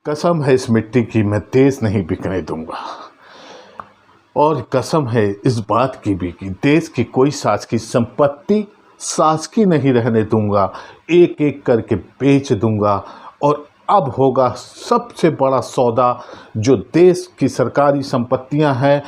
कसम है इस मिट्टी की मैं देश नहीं बिकने दूंगा। और कसम है इस बात की भी कि देश की कोई शासकीय संपत्ति शासकीय नहीं रहने दूंगा, एक एक करके बेच दूंगा। और अब होगा सबसे बड़ा सौदा, जो देश की सरकारी संपत्तियां हैं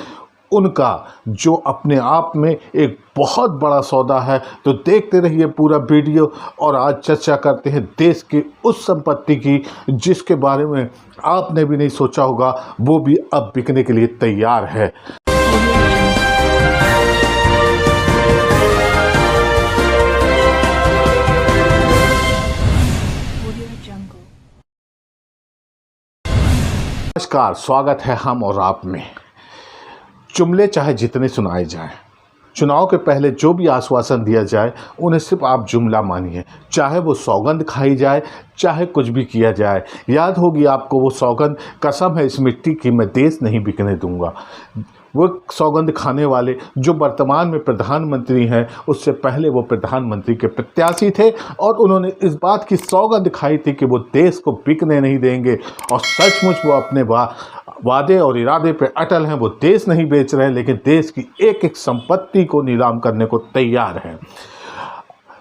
उनका, जो अपने आप में एक बहुत बड़ा सौदा है। तो देखते रहिए पूरा वीडियो और आज चर्चा करते हैं देश की उस संपत्ति की जिसके बारे में आपने भी नहीं सोचा होगा, वो भी अब बिकने के लिए तैयार है। नमस्कार, स्वागत है हम और आप में। जुमले चाहे जितने सुनाए जाएं, चुनाव के पहले जो भी आश्वासन दिया जाए उन्हें सिर्फ आप जुमला मानिए, चाहे वो सौगंध खाई जाए, चाहे कुछ भी किया जाए। याद होगी आपको वो सौगंध, कसम है इस मिट्टी की मैं देश नहीं बिकने दूंगा। वो सौगंध खाने वाले जो वर्तमान में प्रधानमंत्री हैं, उससे पहले वो प्रधानमंत्री के प्रत्याशी थे और उन्होंने इस बात की सौगंध खाई थी कि वो देश को बिकने नहीं देंगे। और सचमुच वो अपने वादे और इरादे पे अटल हैं। वो देश नहीं बेच रहे हैं, लेकिन देश की एक एक संपत्ति को नीलाम करने को तैयार हैं।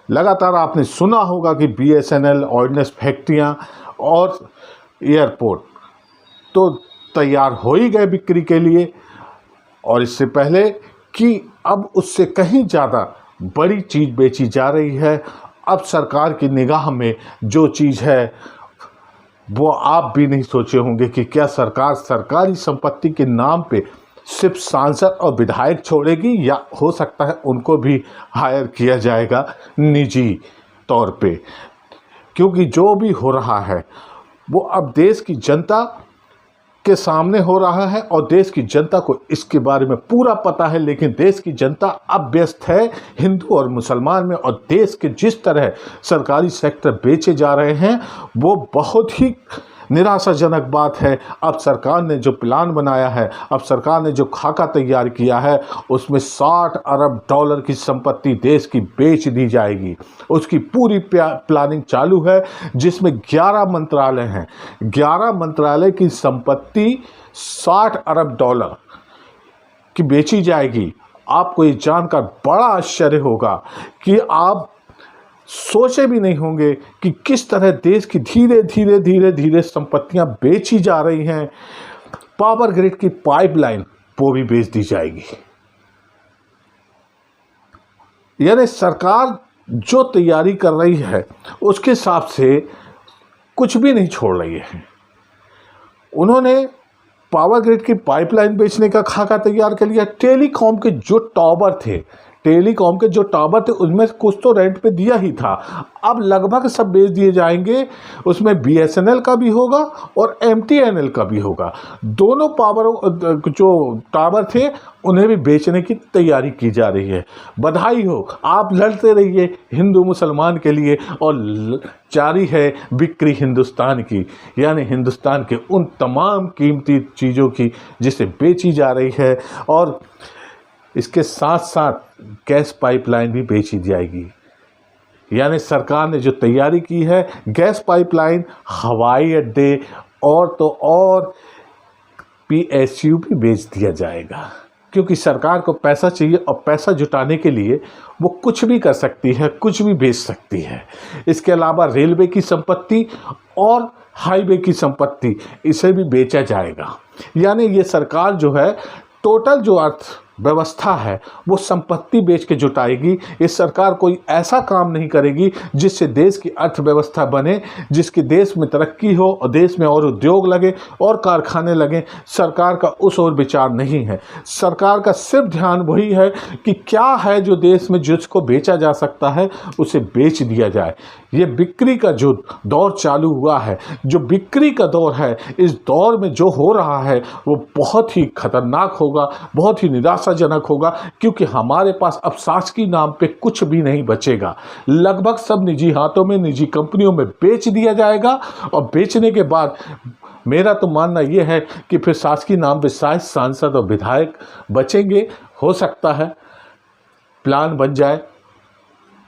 लगातार आपने सुना होगा कि BSNL, ऑर्डिनेंस फैक्ट्रियाँ और एयरपोर्ट तो तैयार हो ही गए बिक्री के लिए। और इससे पहले कि अब उससे कहीं ज़्यादा बड़ी चीज़ बेची जा रही है। अब सरकार की निगाह में जो चीज़ है वो आप भी नहीं सोचे होंगे कि क्या सरकार सरकारी संपत्ति के नाम पे सिर्फ सांसद और विधायक छोड़ेगी, या हो सकता है उनको भी हायर किया जाएगा निजी तौर पे। क्योंकि जो भी हो रहा है वो अब देश की जनता के सामने हो रहा है और देश की जनता को इसके बारे में पूरा पता है। लेकिन देश की जनता अब व्यस्त है हिंदू और मुसलमान में, और देश के जिस तरह सरकारी सेक्टर बेचे जा रहे हैं वो बहुत ही निराशाजनक बात है। अब सरकार ने जो प्लान बनाया है, अब सरकार ने जो खाका तैयार किया है, उसमें $60 अरब की संपत्ति देश की बेच दी जाएगी। उसकी पूरी प्लानिंग चालू है, जिसमें 11 मंत्रालय हैं। 11 मंत्रालय की संपत्ति $60 अरब की बेची जाएगी। आपको ये जानकर बड़ा आश्चर्य होगा कि आप सोचे भी नहीं होंगे कि किस तरह देश की धीरे धीरे धीरे धीरे संपत्तियां बेची जा रही हैं। पावर ग्रिड की पाइपलाइन वो भी बेच दी जाएगी। यानी सरकार जो तैयारी कर रही है उसके हिसाब से कुछ भी नहीं छोड़ रही है। उन्होंने पावर ग्रिड की पाइपलाइन बेचने का खाका तैयार कर लिया। टेलीकॉम के जो टावर थे उसमें कुछ तो रेंट पे दिया ही था, अब लगभग सब बेच दिए जाएंगे। उसमें BSNL का भी होगा और MTNL का भी होगा। दोनों जो टावर थे उन्हें भी बेचने की तैयारी की जा रही है। बधाई हो, आप लड़ते रहिए हिंदू मुसलमान के लिए, और जारी है बिक्री हिंदुस्तान की, यानी हिंदुस्तान के उन तमाम कीमती चीज़ों की जिसे बेची जा रही है। और इसके साथ साथ गैस पाइपलाइन भी बेची जाएगी। यानी सरकार ने जो तैयारी की है, गैस पाइपलाइन, हवाई अड्डे और तो और PSU भी बेच दिया जाएगा। क्योंकि सरकार को पैसा चाहिए और पैसा जुटाने के लिए वो कुछ भी कर सकती है, कुछ भी बेच सकती है। इसके अलावा रेलवे की संपत्ति और हाईवे की संपत्ति, इसे भी बेचा जाएगा। यानी ये सरकार जो है टोटल जो अर्थव्यवस्था है वो संपत्ति बेच के जुटाएगी। इस सरकार कोई ऐसा काम नहीं करेगी जिससे देश की अर्थव्यवस्था बने, जिसकी देश में तरक्की हो और देश में और उद्योग लगे और कारखाने लगे। सरकार का उस ओर विचार नहीं है। सरकार का सिर्फ ध्यान वही है कि क्या है जो देश में जिसको बेचा जा सकता है उसे बेच दिया जाए। ये बिक्री का जो दौर चालू हुआ है, जो बिक्री का दौर है, इस दौर में जो हो रहा है वो बहुत ही खतरनाक होगा, बहुत ही निराशाजनक होगा। क्योंकि हमारे पास अब शासकीय नाम पे कुछ भी नहीं बचेगा। लगभग सब निजी हाथों में, निजी कंपनियों में बेच दिया जाएगा। और बेचने के बाद मेरा तो मानना ये है कि फिर शासकीय नाम पे शायद सांसद और विधायक बचेंगे। हो सकता है प्लान बन जाए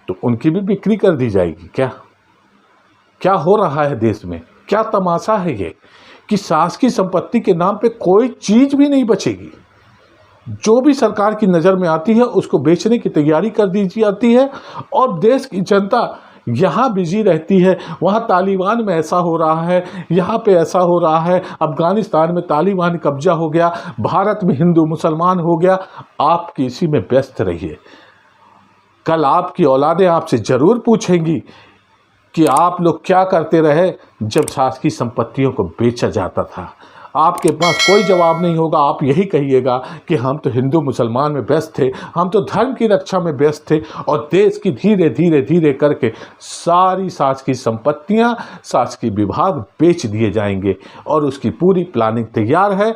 तो उनकी भी बिक्री कर दी जाएगी। क्या हो रहा है देश में? क्या तमाशा है ये कि शासकीय संपत्ति के नाम पे कोई चीज़ भी नहीं बचेगी। जो भी सरकार की नज़र में आती है उसको बेचने की तैयारी कर दी जाती है और देश की जनता यहाँ बिजी रहती है। वहाँ तालिबान में ऐसा हो रहा है, यहाँ पे ऐसा हो रहा है, अफ़गानिस्तान में तालिबान कब्जा हो गया, भारत में हिंदू मुसलमान हो गया। आप इसी में व्यस्त रहिए। कल आपकी औलादें आपसे ज़रूर पूछेंगी कि आप लोग क्या करते रहे जब शासकीय संपत्तियों को बेचा जाता था। आपके पास कोई जवाब नहीं होगा। आप यही कहिएगा कि हम तो हिंदू मुसलमान में व्यस्त थे, हम तो धर्म की रक्षा में व्यस्त थे और देश की धीरे धीरे धीरे करके सारी शासकीय संपत्तियां, शासकीय विभाग बेच दिए जाएंगे और उसकी पूरी प्लानिंग तैयार है।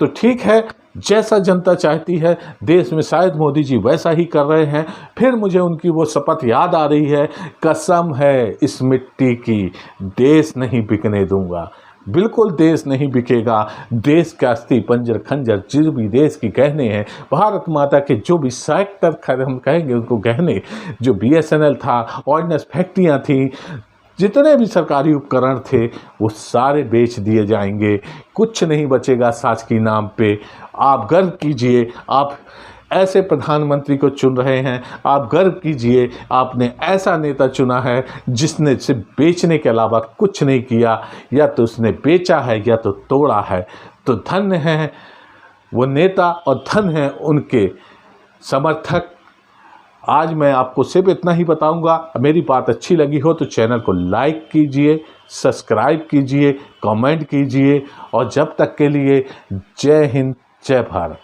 तो ठीक है, जैसा जनता चाहती है, देश में शायद मोदी जी वैसा ही कर रहे हैं। फिर मुझे उनकी वो शपथ याद आ रही है, कसम है इस मिट्टी की, देश नहीं बिकने दूंगा। बिल्कुल देश नहीं बिकेगा। देश का अस्थि पंजर खंजर जो भी देश के गहने हैं, भारत माता के जो भी सेक्टर हम कहेंगे उनको गहने, जो BSNL था, ऑर्डिनेंस फैक्ट्रियाँ थी, जितने भी सरकारी उपकरण थे वो सारे बेच दिए जाएंगे। कुछ नहीं बचेगा शासकीय नाम पे। आप गर्व कीजिए, आप ऐसे प्रधानमंत्री को चुन रहे हैं। आप गर्व कीजिए, आपने ऐसा नेता चुना है जिसने सिर्फ बेचने के अलावा कुछ नहीं किया। या तो उसने बेचा है या तो तोड़ा है। तो धन्य है वो नेता और धन्य है उनके समर्थक। आज मैं आपको सिर्फ इतना ही बताऊंगा। मेरी बात अच्छी लगी हो तो चैनल को लाइक कीजिए, सब्सक्राइब कीजिए, कमेंट कीजिए और जब तक के लिए जय हिंद, जय भारत।